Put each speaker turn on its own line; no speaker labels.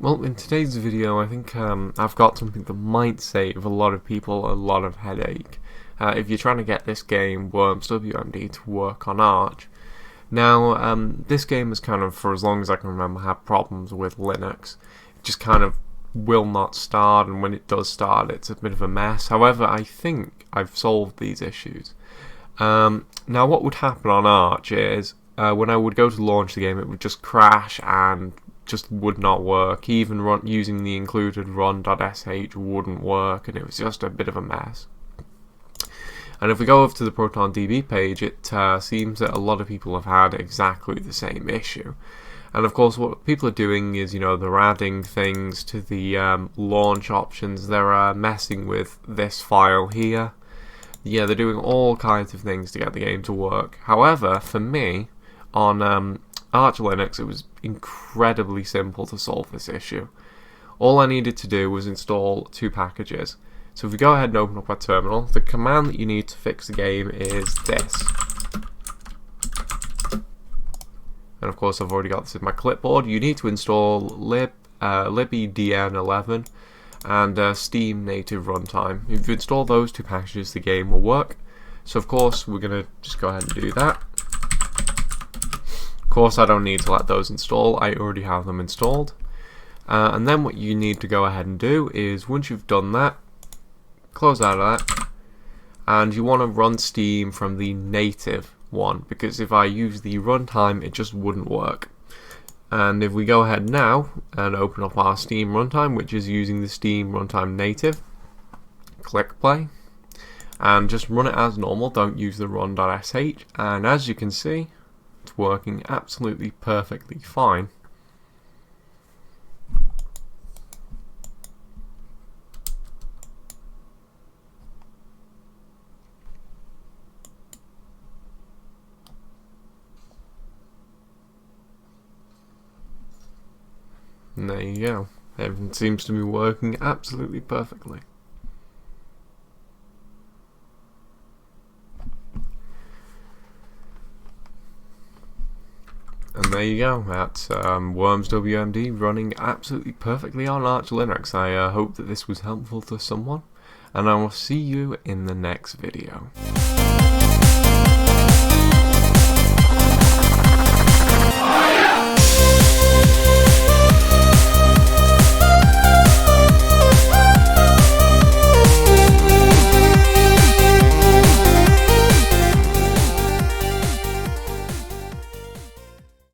Well, in today's video, I think I've got something that might save a lot of people a lot of headache if you're trying to get this game, Worms W.M.D, to work on Arch. Now, this game has kind of, for as long as I can remember, had problems with Linux. It just kind of will not start, and when it does start, it's a bit of a mess. However, I think I've solved these issues. Now, what would happen on Arch is, when I would go to launch the game, it would just crash and just would not work. Even using the included run.sh wouldn't work, and it was just a bit of a mess. And if we go over to the ProtonDB page, it seems that a lot of people have had exactly the same issue. And of course, what people are doing is, they're adding things to the launch options. They're messing with this file here. Yeah, they're doing all kinds of things to get the game to work. However, for me, on Arch Linux, it was incredibly simple to solve this issue. All I needed to do was install two packages. So if we go ahead and open up our terminal, the command that you need to fix the game is this. And of course, I've already got this in my clipboard. You need to install libedn11 and Steam native runtime. If you install those two packages, the game will work. So of course, we're going to just go ahead and do that. Of course, I don't need to let those install. I already have them installed. And then what you need to go ahead and do is, once you've done that, close out of that, and you want to run Steam from the native one, because if I use the runtime, it just wouldn't work. And if we go ahead now and open up our Steam runtime, which is using the Steam runtime native, click play, and just run it as normal, don't use the run.sh, and as you can see, it's working absolutely perfectly fine. And there you go. Everything seems to be working absolutely perfectly. And there you go. That's Worms W.M.D running absolutely perfectly on Arch Linux. I hope that this was helpful to someone, and I will see you in the next video.